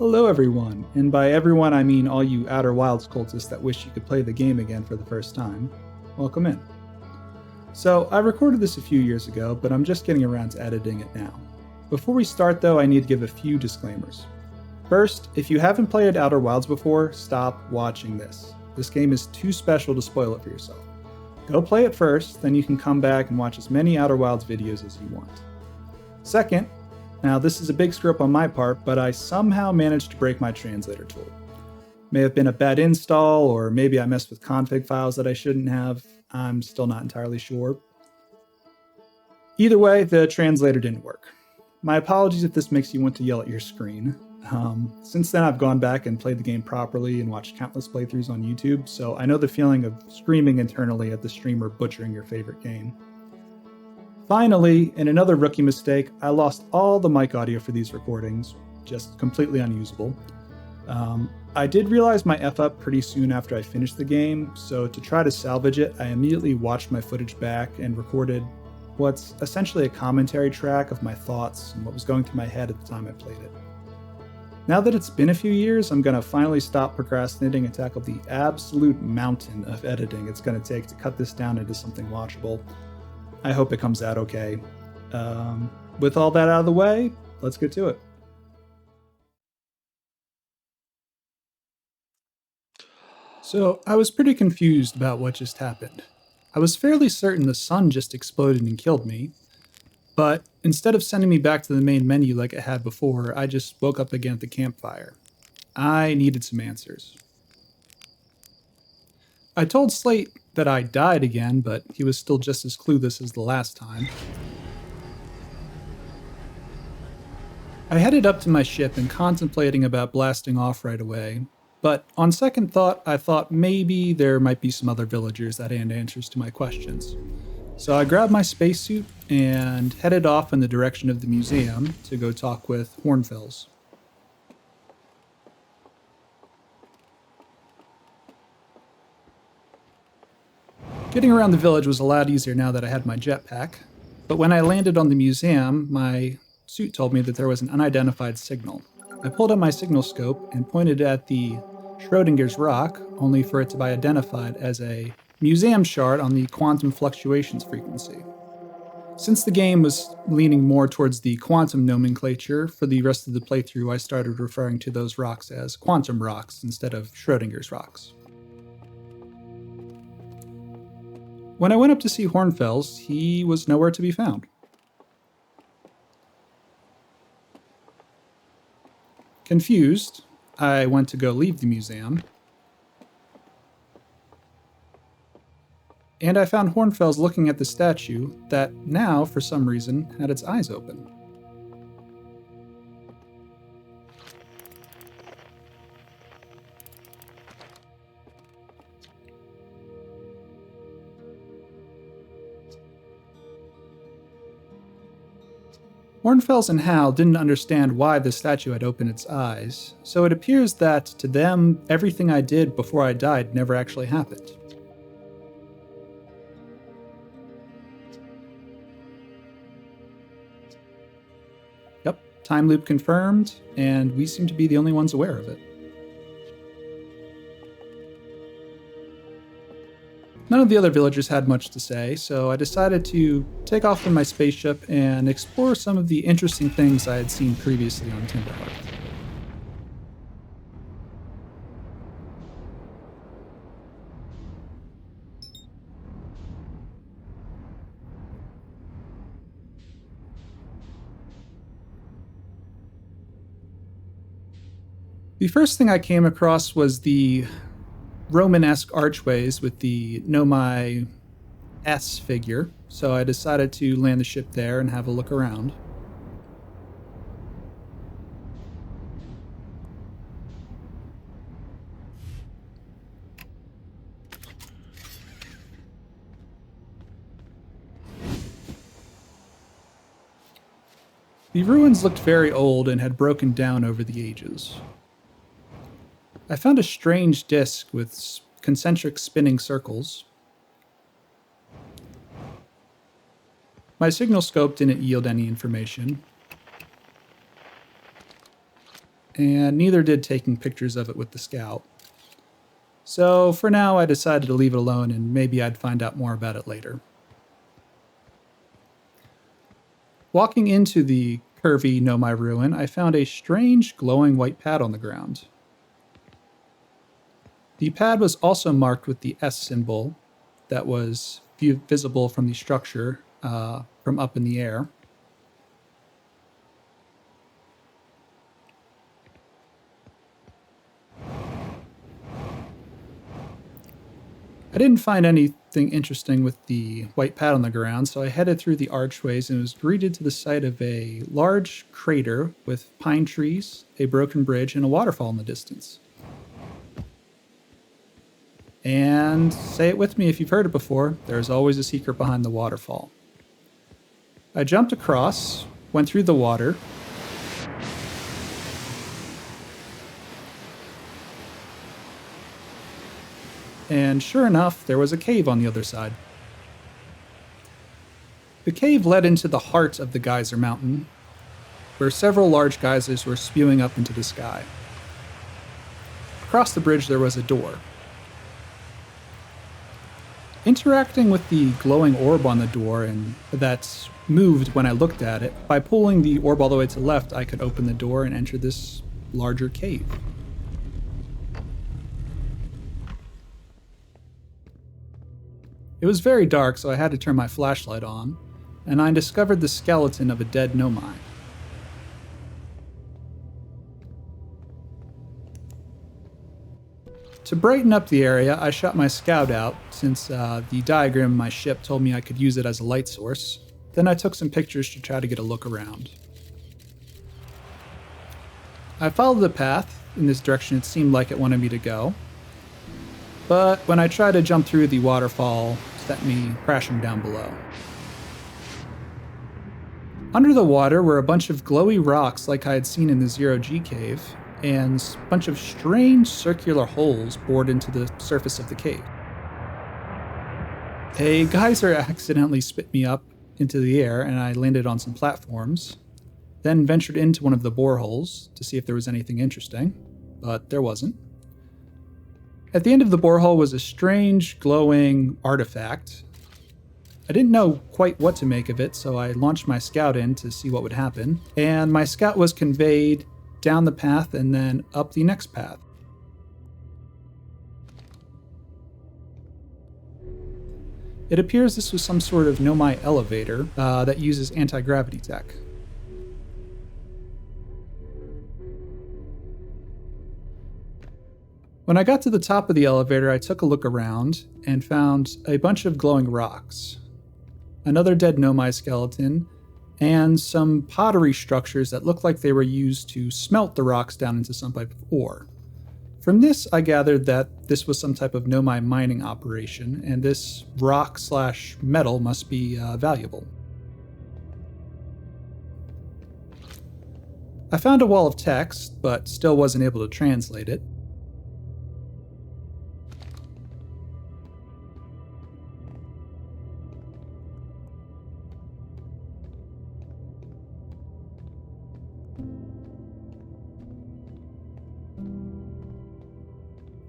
Hello everyone, and by everyone I mean all you Outer Wilds cultists that wish you could play the game again for the first time. Welcome in. So, I recorded this a few years ago, but I'm just getting around to editing it now. Before we start though, I need to give a few disclaimers. First, if you haven't played Outer Wilds before, stop watching this. This game is too special to spoil it for yourself. Go play it first, then you can come back and watch as many Outer Wilds videos as you want. Second, now this is a big screw up on my part, but I somehow managed to break my translator tool. May have been a bad install, or maybe I messed with config files that I shouldn't have. I'm still not entirely sure. Either way, the translator didn't work. My apologies if this makes you want to yell at your screen. Since then I've gone back and played the game properly and watched countless playthroughs on YouTube, so I know the feeling of screaming internally at the streamer butchering your favorite game. Finally, in another rookie mistake, I lost all the mic audio for these recordings, just completely unusable. I did realize my F-up pretty soon after I finished the game, so to try to salvage it, I immediately watched my footage back and recorded what's essentially a commentary track of my thoughts and what was going through my head at the time I played it. Now that it's been a few years, I'm going to finally stop procrastinating and tackle the absolute mountain of editing it's going to take to cut this down into something watchable. I hope it comes out okay. With all that out of the way, let's get to it. So, I was pretty confused about what just happened. I was fairly certain the sun just exploded and killed me, but instead of sending me back to the main menu like it had before, I just woke up again at the campfire. I needed some answers. I told Slate that I died again, but he was still just as clueless as the last time. I headed up to my ship and contemplating about blasting off right away, but on second thought, I thought maybe there might be some other villagers that had answers to my questions. So I grabbed my spacesuit and headed off in the direction of the museum to go talk with Hornfells. Getting around the village was a lot easier now that I had my jetpack, but when I landed on the museum, my suit told me that there was an unidentified signal. I pulled out my signal scope and pointed at the Schrodinger's rock, only for it to be identified as a museum shard on the quantum fluctuations frequency. Since the game was leaning more towards the quantum nomenclature, for the rest of the playthrough I started referring to those rocks as quantum rocks instead of Schrodinger's rocks. When I went up to see Hornfells, he was nowhere to be found. Confused, I went to go leave the museum, and I found Hornfells looking at the statue that now, for some reason, had its eyes open. Hornfells and Hal didn't understand why the statue had opened its eyes, so it appears that, to them, everything I did before I died never actually happened. Yep, time loop confirmed, and we seem to be the only ones aware of it. None of the other villagers had much to say, so I decided to take off from my spaceship and explore some of the interesting things I had seen previously on Hearth. The first thing I came across was the Romanesque archways with the Nomai S figure, so I decided to land the ship there and have a look around. The ruins looked very old and had broken down over the ages. I found a strange disc with concentric spinning circles. My signal scope didn't yield any information, and neither did taking pictures of it with the Scout. So for now, I decided to leave it alone, and maybe I'd find out more about it later. Walking into the curvy Nomai ruin, I found a strange glowing white pad on the ground. The pad was also marked with the S symbol that was visible from the structure from up in the air. I didn't find anything interesting with the white pad on the ground, so I headed through the archways and was greeted to the sight of a large crater with pine trees, a broken bridge, and a waterfall in the distance. And say it with me if you've heard it before, there's always a secret behind the waterfall. I jumped across, went through the water, and sure enough, there was a cave on the other side. The cave led into the heart of the geyser mountain, where several large geysers were spewing up into the sky. Across the bridge there was a door. Interacting with the glowing orb on the door, and that moved when I looked at it, by pulling the orb all the way to the left, I could open the door and enter this larger cave. It was very dark, so I had to turn my flashlight on, and I discovered the skeleton of a dead Nomai. To brighten up the area, I shot my Scout out, since the diagram of my ship told me I could use it as a light source. Then I took some pictures to try to get a look around. I followed the path in this direction it seemed like it wanted me to go, but when I tried to jump through, the waterfall sent me crashing down below. Under the water were a bunch of glowy rocks like I had seen in the Zero-G cave, and a bunch of strange circular holes bored into the surface of the cave. A geyser accidentally spit me up into the air, and I landed on some platforms, then ventured into one of the boreholes to see if there was anything interesting, but there wasn't. At the end of the borehole was a strange, glowing artifact. I didn't know quite what to make of it, so I launched my Scout in to see what would happen, and my Scout was conveyed down the path and then up the next path. It appears this was some sort of Nomai elevator that uses anti-gravity tech. When I got to the top of the elevator, I took a look around and found a bunch of glowing rocks, another dead Nomai skeleton, and some pottery structures that looked like they were used to smelt the rocks down into some type of ore. From this, I gathered that this was some type of Nomai mining operation, and this rock/metal must be valuable. I found a wall of text, but still wasn't able to translate it.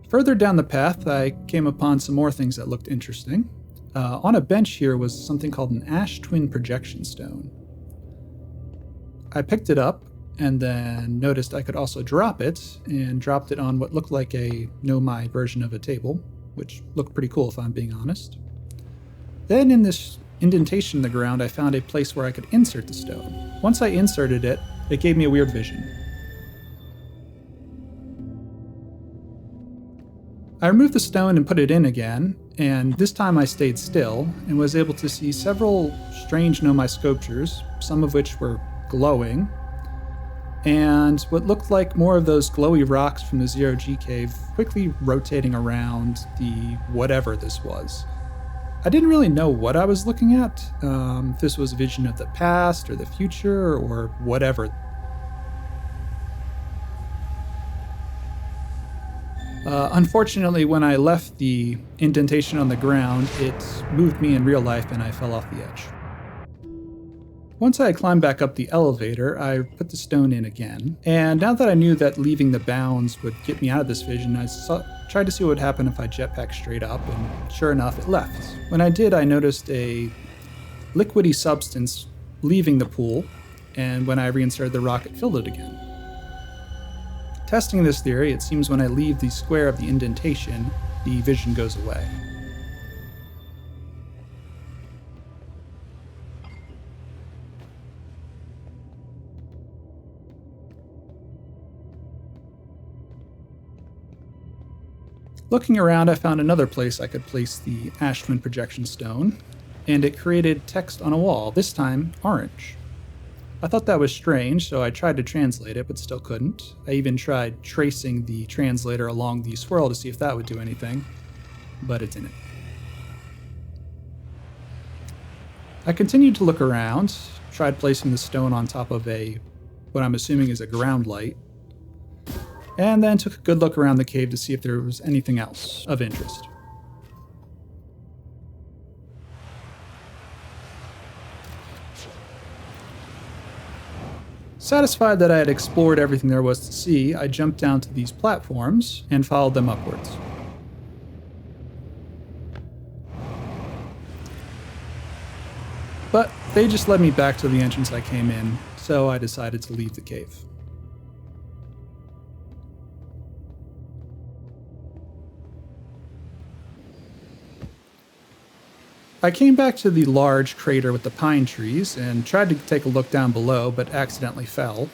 Further down the path, I came upon some more things that looked interesting. On a bench here was something called an Ash Twin Projection Stone. I picked it up and then noticed I could also drop it, and dropped it on what looked like a Nomai version of a table, which looked pretty cool if I'm being honest. Then in this indentation in the ground, I found a place where I could insert the stone. Once I inserted it, it gave me a weird vision. I removed the stone and put it in again, and this time I stayed still and was able to see several strange Nomai sculptures, some of which were glowing, and what looked like more of those glowy rocks from the Zero-G cave quickly rotating around the whatever this was. I didn't really know what I was looking at, if this was a vision of the past or the future or whatever. Unfortunately, when I left the indentation on the ground, it moved me in real life and I fell off the edge. Once I had climbed back up the elevator, I put the stone in again, and now that I knew that leaving the bounds would get me out of this vision, tried to see what would happen if I jetpacked straight up, and sure enough, it left. When I did, I noticed a liquidy substance leaving the pool, and when I reinserted the rock, it filled it again. Testing this theory, it seems when I leave the square of the indentation, the vision goes away. Looking around, I found another place I could place the Ash Twin projection stone, and it created text on a wall, this time orange. I thought that was strange, so I tried to translate it, but still couldn't. I even tried tracing the translator along the swirl to see if that would do anything, but it didn't. I continued to look around, tried placing the stone on top of what I'm assuming is a ground light, and then took a good look around the cave to see if there was anything else of interest. Satisfied that I had explored everything there was to see, I jumped down to these platforms and followed them upwards. But they just led me back to the entrance I came in, so I decided to leave the cave. I came back to the large crater with the pine trees and tried to take a look down below, but accidentally fell.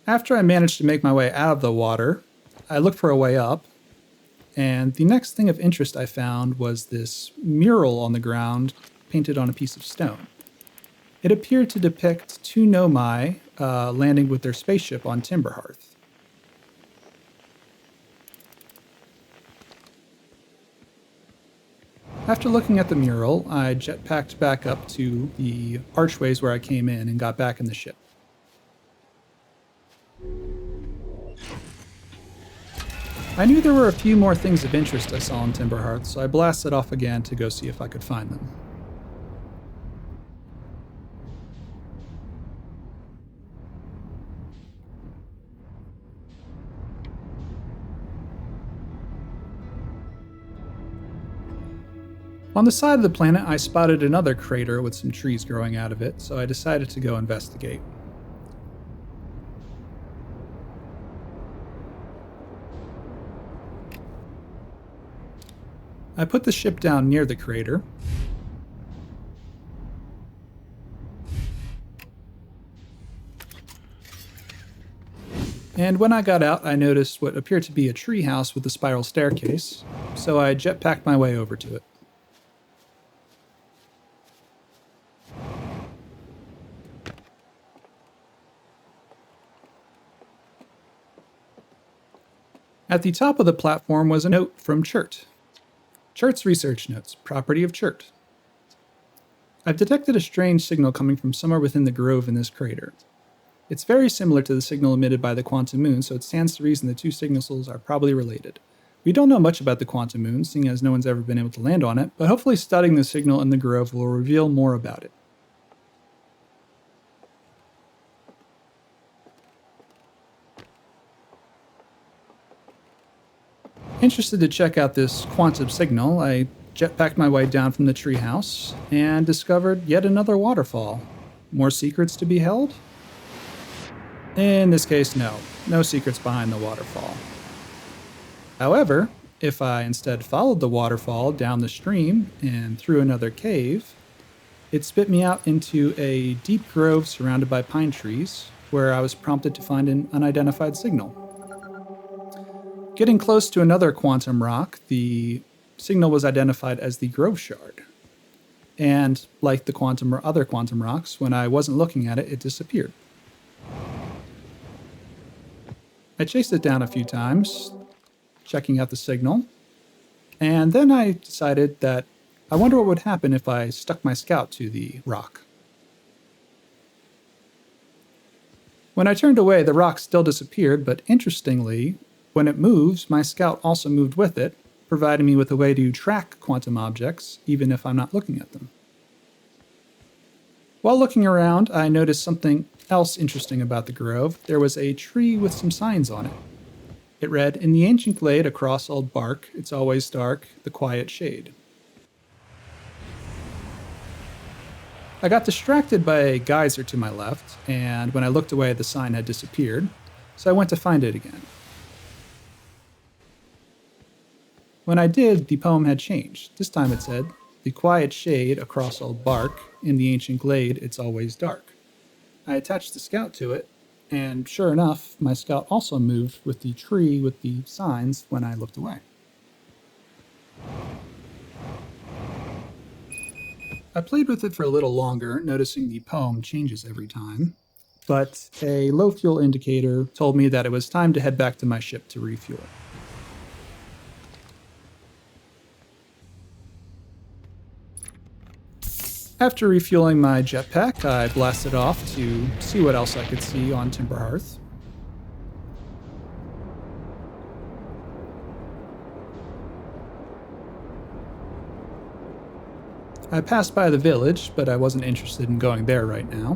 After I managed to make my way out of the water, I looked for a way up, and the next thing of interest I found was this mural on the ground painted on a piece of stone. It appeared to depict two Nomai landing with their spaceship on Hearth. After looking at the mural, I jetpacked back up to the archways where I came in and got back in the ship. I knew there were a few more things of interest I saw on Hearth, so I blasted off again to go see if I could find them. On the side of the planet, I spotted another crater with some trees growing out of it, so I decided to go investigate. I put the ship down near the crater. And when I got out, I noticed what appeared to be a treehouse with a spiral staircase, so I jetpacked my way over to it. At the top of the platform was a note from Chert. Chert's research notes, property of Chert. I've detected a strange signal coming from somewhere within the grove in this crater. It's very similar to the signal emitted by the quantum moon, so it stands to reason the two signals are probably related. We don't know much about the quantum moon, seeing as no one's ever been able to land on it, but hopefully studying the signal in the grove will reveal more about it. Interested to check out this quantum signal, I jetpacked my way down from the treehouse and discovered yet another waterfall. More secrets to be held? In this case, no. No secrets behind the waterfall. However, if I instead followed the waterfall down the stream and through another cave, it spit me out into a deep grove surrounded by pine trees, where I was prompted to find an unidentified signal. Getting close to another quantum rock, the signal was identified as the Grove Shard. And like the other quantum rocks, when I wasn't looking at it, it disappeared. I chased it down a few times, checking out the signal, and then I decided that I wonder what would happen if I stuck my scout to the rock. When I turned away, the rock still disappeared, but interestingly, when it moves, my scout also moved with it, providing me with a way to track quantum objects, even if I'm not looking at them. While looking around, I noticed something else interesting about the grove. There was a tree with some signs on it. It read, "In the ancient glade across old bark, it's always dark, the quiet shade." I got distracted by a geyser to my left, and when I looked away, the sign had disappeared, so I went to find it again. When I did, the poem had changed. This time it said, "The quiet shade across old bark, in the ancient glade, it's always dark." I attached the scout to it, and sure enough, my scout also moved with the tree with the signs when I looked away. I played with it for a little longer, noticing the poem changes every time, but a low fuel indicator told me that it was time to head back to my ship to refuel. After refueling my jetpack, I blasted off to see what else I could see on Timber Hearth. I passed by the village, but I wasn't interested in going there right now.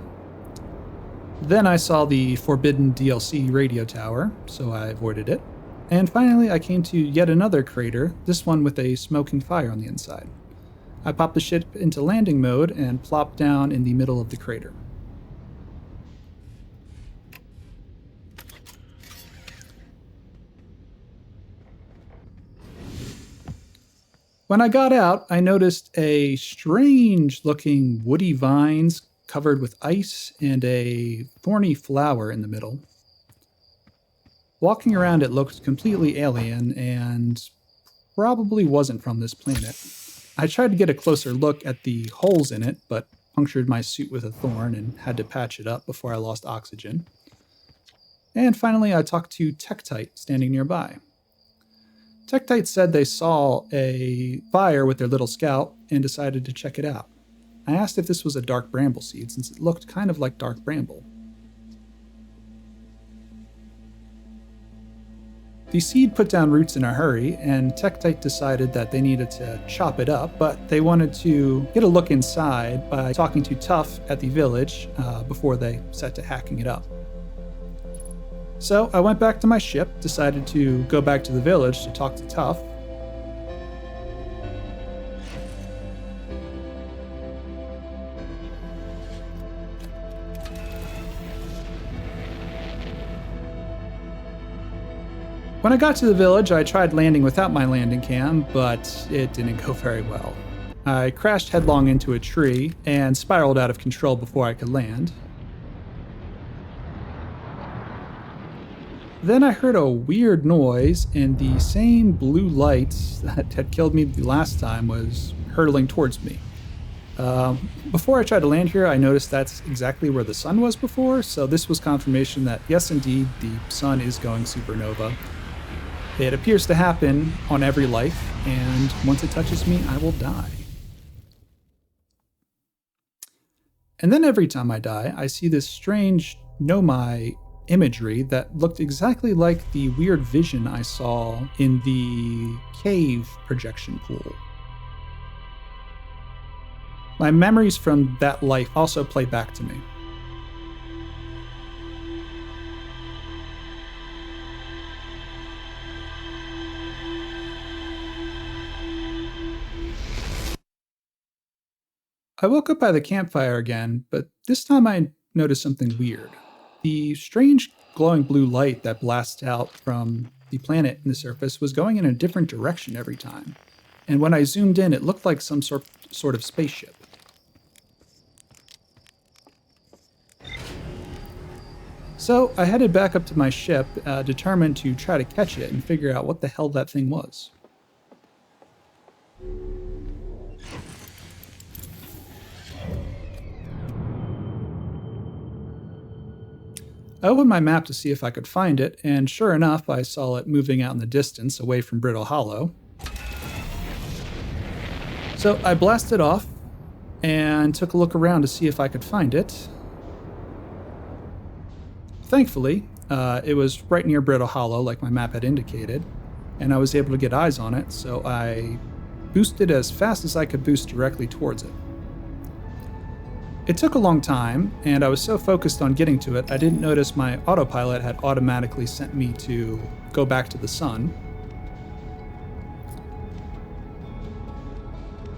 Then I saw the forbidden DLC radio tower, so I avoided it. And finally, I came to yet another crater, this one with a smoking fire on the inside. I popped the ship into landing mode and plopped down in the middle of the crater. When I got out, I noticed a strange looking woody vines covered with ice and a thorny flower in the middle. Walking around, it looked completely alien and probably wasn't from this planet. I tried to get a closer look at the holes in it, but punctured my suit with a thorn and had to patch it up before I lost oxygen. And finally, I talked to Tektite standing nearby. Tektite said they saw a fire with their little scout and decided to check it out. I asked if this was a dark bramble seed, since it looked kind of like dark bramble. The seed put down roots in a hurry, and Tektite decided that they needed to chop it up, but they wanted to get a look inside by talking to Tough at the village before they set to hacking it up. So I went back to my ship, decided to go back to the village to talk to Tough. When I got to the village, I tried landing without my landing cam, but it didn't go very well. I crashed headlong into a tree and spiraled out of control before I could land. Then I heard a weird noise, and the same blue light that had killed me the last time was hurtling towards me. Before I tried to land here, I noticed that's exactly where the sun was before, so this was confirmation that yes, indeed, the sun is going supernova. It appears to happen on every life, and once it touches me, I will die. And then every time I die, I see this strange Nomai imagery that looked exactly like the weird vision I saw in the cave projection pool. My memories from that life also play back to me. I woke up by the campfire again, but this time I noticed something weird. The strange glowing blue light that blasts out from the planet in the surface was going in a different direction every time. And when I zoomed in, it looked like some sort of spaceship. So I headed back up to my ship, determined to try to catch it and figure out what the hell that thing was. I opened my map to see if I could find it, and sure enough, I saw it moving out in the distance away from Brittle Hollow. So I blasted off and took a look around to see if I could find it. Thankfully, it was right near Brittle Hollow like my map had indicated, and I was able to get eyes on it, so I boosted as fast as I could boost directly towards it. It took a long time, and I was so focused on getting to it, I didn't notice my autopilot had automatically sent me to go back to the sun,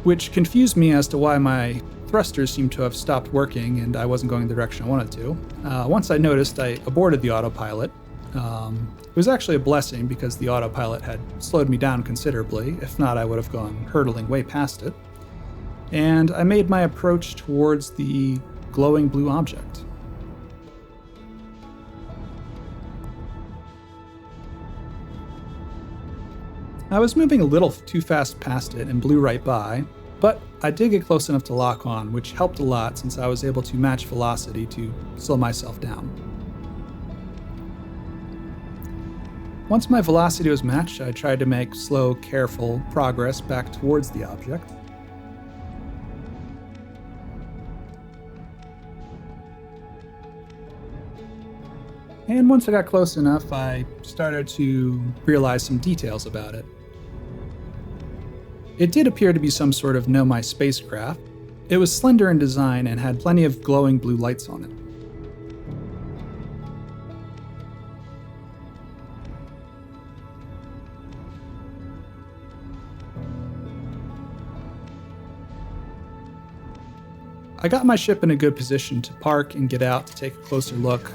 which confused me as to why my thrusters seemed to have stopped working and I wasn't going the direction I wanted to. Once I noticed, I aborted the autopilot. It was actually a blessing because the autopilot had slowed me down considerably. If not, I would have gone hurtling way past it. And I made my approach towards the glowing blue object. I was moving a little too fast past it and blew right by, but I did get close enough to lock on, which helped a lot since I was able to match velocity to slow myself down. Once my velocity was matched, I tried to make slow, careful progress back towards the object. And once I got close enough, I started to realize some details about it. It did appear to be some sort of Nomai spacecraft. It was slender in design and had plenty of glowing blue lights on it. I got my ship in a good position to park and get out to take a closer look.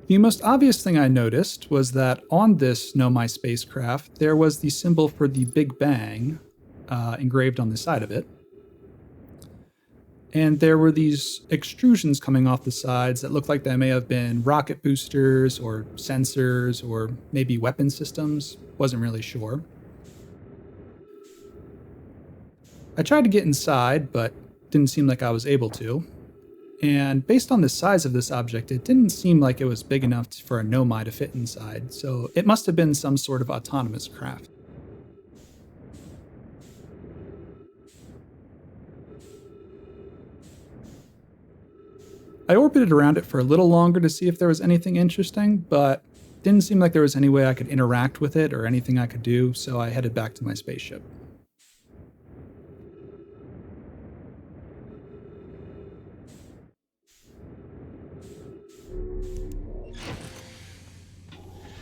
The most obvious thing I noticed was that on this Nomai spacecraft, there was the symbol for the Big Bang engraved on the side of it. And there were these extrusions coming off the sides that looked like they may have been rocket boosters or sensors or maybe weapon systems. Wasn't really sure. I tried to get inside, but didn't seem like I was able to. And based on the size of this object, it didn't seem like it was big enough for a Nomai to fit inside, so it must have been some sort of autonomous craft. I orbited around it for a little longer to see if there was anything interesting, but didn't seem like there was any way I could interact with it or anything I could do, so I headed back to my spaceship.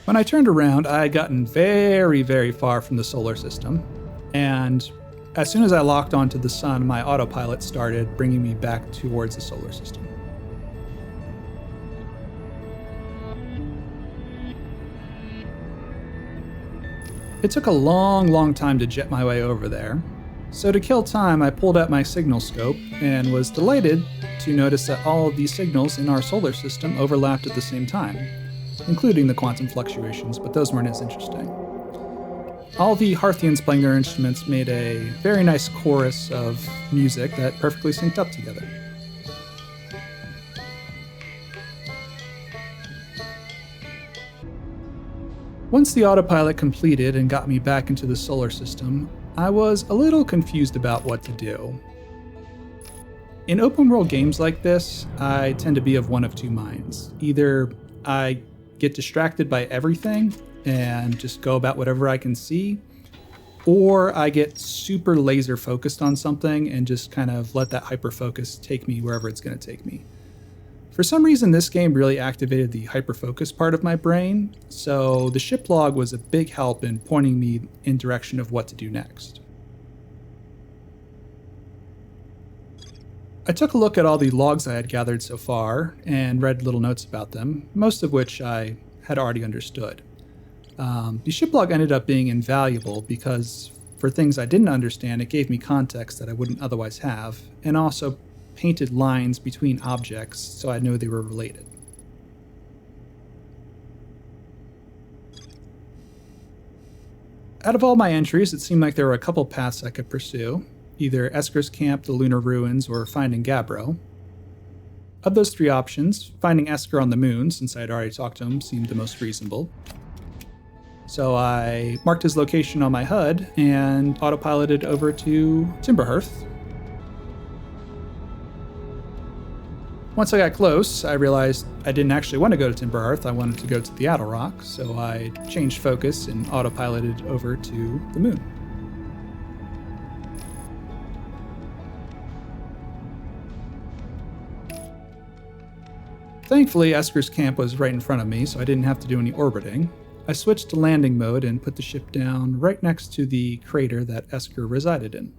When I turned around, I had gotten very, very far from the solar system, and as soon as I locked onto the sun, my autopilot started bringing me back towards the solar system. It took a long time to jet my way over there, so to kill time, I pulled out my signal scope and was delighted to notice that all of these signals in our solar system overlapped at the same time, including the quantum fluctuations, but those weren't as interesting. All the Hearthians playing their instruments made a very nice chorus of music that perfectly synced up together. Once the autopilot completed and got me back into the solar system, I was a little confused about what to do. In open world games like this, I tend to be of one of two minds. Either I get distracted by everything and just go about whatever I can see, or I get super laser focused on something and just kind of let that hyper focus take me wherever it's going to take me. For some reason, this game really activated the hyper focus part of my brain, so the ship log was a big help in pointing me in direction of what to do next. I took a look at all the logs I had gathered so far and read little notes about them, most of which I had already understood. The ship log ended up being invaluable because for things I didn't understand, it gave me context that I wouldn't otherwise have, and also painted lines between objects so I knew they were related. Out of all my entries, it seemed like there were a couple paths I could pursue, either Esker's Camp, the Lunar Ruins, or finding Gabbro. Of those three options, finding Esker on the moon, since I had already talked to him, seemed the most reasonable. So I marked his location on my HUD and autopiloted over to Hearth. Once I got close, I realized I didn't actually want to go to Hearth. I wanted to go to the Adel Rock, so I changed focus and autopiloted over to the moon. Thankfully, Esker's camp was right in front of me, so I didn't have to do any orbiting. I switched to landing mode and put the ship down right next to the crater that Esker resided in.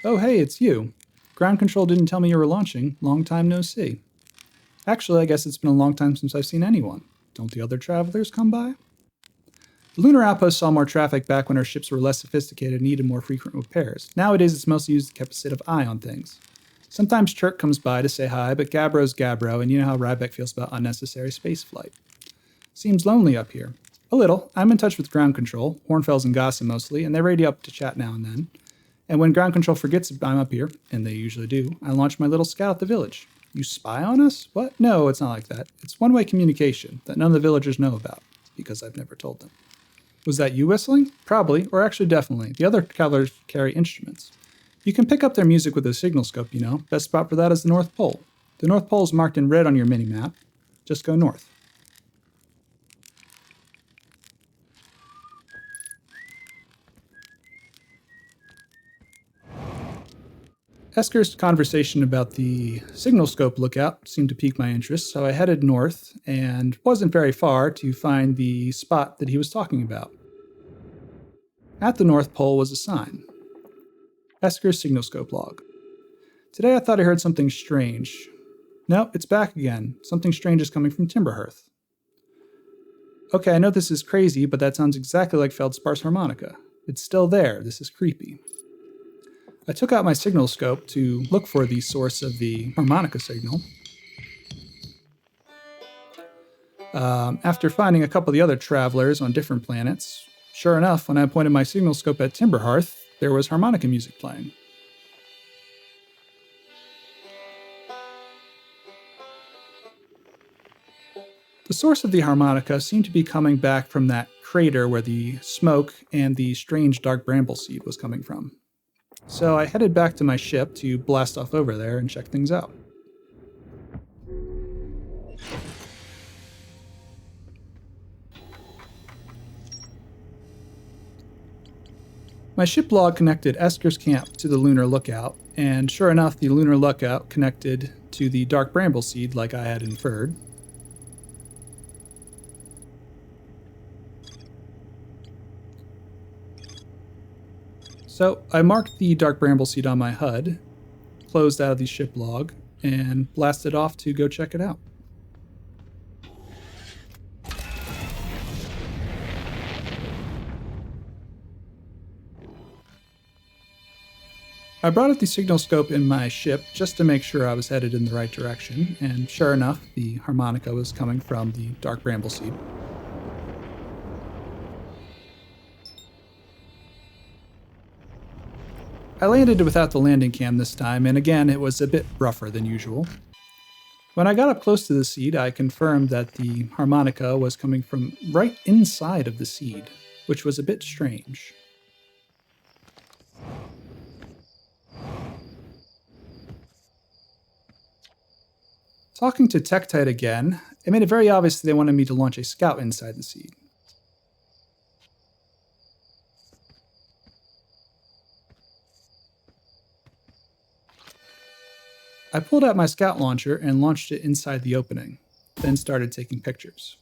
Oh hey, it's you. Ground control didn't tell me you were launching. Long time no see. Actually, I guess it's been a long time since I've seen anyone. Don't the other travelers come by? The lunar outpost saw more traffic back when our ships were less sophisticated and needed more frequent repairs. Nowadays, it's mostly used to keep a sit of eye on things. Sometimes Chirk comes by to say hi, but Gabbro's Gabbro, and you know how Ryback feels about unnecessary spaceflight. Seems lonely up here. A little. I'm in touch with ground control, Hornfels and Gossam mostly, and they radio up to chat now and then. And when ground control forgets I'm up here, and they usually do, I launch my little scout at the village. You spy on us? What? No, it's not like that. It's one-way communication that none of the villagers know about, because I've never told them. Was that you whistling? Probably, or actually definitely. The other travelers carry instruments. You can pick up their music with a signal scope, you know. Best spot for that is the North Pole. The North Pole is marked in red on your mini-map. Just go north. Esker's conversation about the signal scope lookout seemed to pique my interest, so I headed north and wasn't very far to find the spot that he was talking about. At the North Pole was a sign. Esker's signal scope log. Today I thought I heard something strange. No, it's back again. Something strange is coming from Hearth. Okay, I know this is crazy, but that sounds exactly like Feldspar's harmonica. It's still there. This is creepy. I took out my signal scope to look for the source of the harmonica signal. After finding a couple of the other travelers on different planets, sure enough, when I pointed my signal scope at Hearth, there was harmonica music playing. The source of the harmonica seemed to be coming back from that crater where the smoke and the strange dark bramble seed was coming from. So I headed back to my ship to blast off over there and check things out. My ship log connected Esker's camp to the lunar lookout, and sure enough, the lunar lookout connected to the dark bramble seed like I had inferred. So I marked the dark bramble seed on my HUD, closed out of the ship log, and blasted off to go check it out. I brought up the signal scope in my ship just to make sure I was headed in the right direction, and sure enough, the harmonica was coming from the dark bramble seed. I landed without the landing cam this time, and again, it was a bit rougher than usual. When I got up close to the seed, I confirmed that the harmonica was coming from right inside of the seed, which was a bit strange. Talking to Tektite again, it made it very obvious that they wanted me to launch a scout inside the seed. I pulled out my scout launcher and launched it inside the opening, then started taking pictures.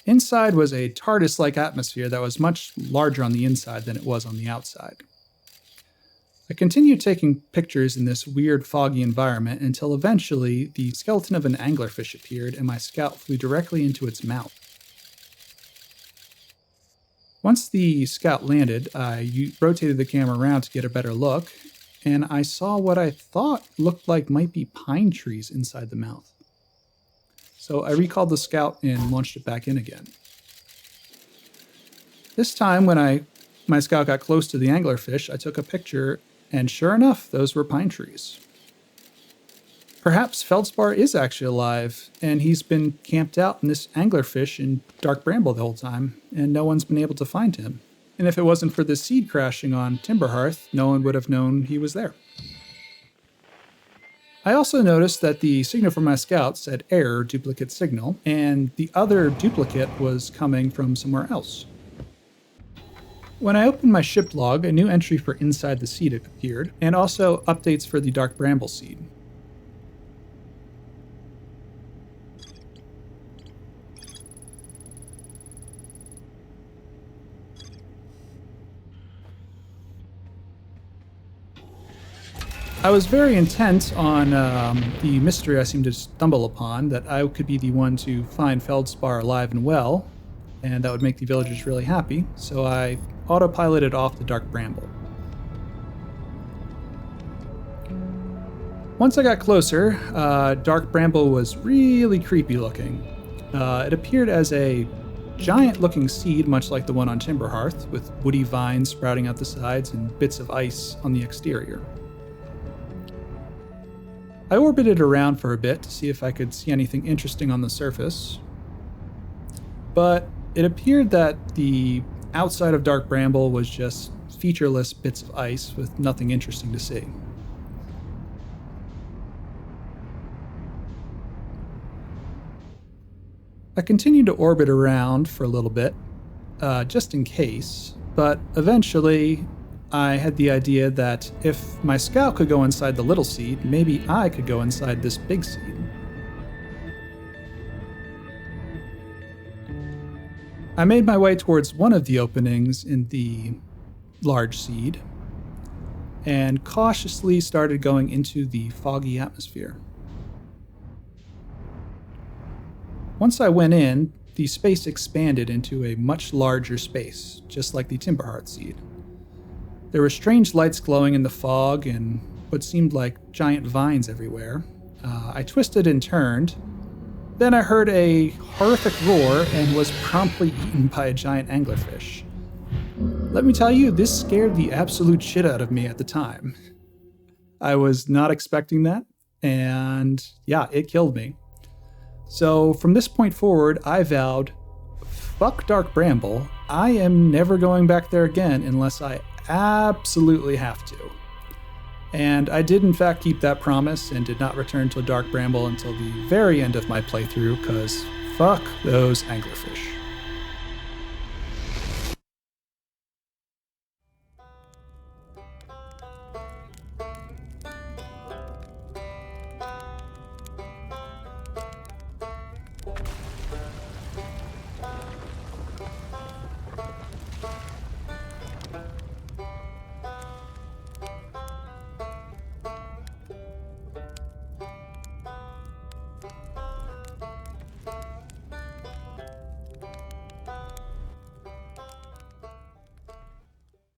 Inside was a TARDIS-like atmosphere that was much larger on the inside than it was on the outside. I continued taking pictures in this weird foggy environment until eventually the skeleton of an anglerfish appeared and my scout flew directly into its mouth. Once the scout landed, I rotated the camera around to get a better look, and I saw what I thought looked like might be pine trees inside the mouth. So I recalled the scout and launched it back in again. This time when my scout got close to the anglerfish, I took a picture, and sure enough, those were pine trees. Perhaps feldspar is actually alive, and he's been camped out in this anglerfish in dark bramble the whole time, and no one's been able to find him. And if it wasn't for the seed crashing on Timber Hearth, no one would have known he was there. I also noticed that the signal from my scout said error duplicate signal, and the other duplicate was coming from somewhere else. When I opened my ship log, a new entry for inside the seed appeared, and also updates for the dark bramble seed. I was very intent on the mystery I seemed to stumble upon, that I could be the one to find feldspar alive and well, and that would make the villagers really happy, so I autopiloted off the dark bramble. Once I got closer, dark bramble was really creepy looking. It appeared as a giant-looking seed, much like the one on Timber Hearth, with woody vines sprouting out the sides and bits of ice on the exterior. I orbited around for a bit to see if I could see anything interesting on the surface, but it appeared that the outside of dark bramble was just featureless bits of ice with nothing interesting to see. I continued to orbit around for a little bit, just in case, but eventually I had the idea that if my scout could go inside the little seed, maybe I could go inside this big seed. I made my way towards one of the openings in the large seed and cautiously started going into the foggy atmosphere. Once I went in, the space expanded into a much larger space, just like the Timber Hearth seed. There were strange lights glowing in the fog and what seemed like giant vines everywhere. I twisted and turned. Then I heard a horrific roar and was promptly eaten by a giant anglerfish. Let me tell you, this scared the absolute shit out of me at the time. I was not expecting that, and yeah, it killed me. So from this point forward, I vowed, fuck Dark Bramble, I am never going back there again unless I absolutely have to. And I did in fact keep that promise and did not return to Dark Bramble until the very end of my playthrough, because fuck those anglerfish.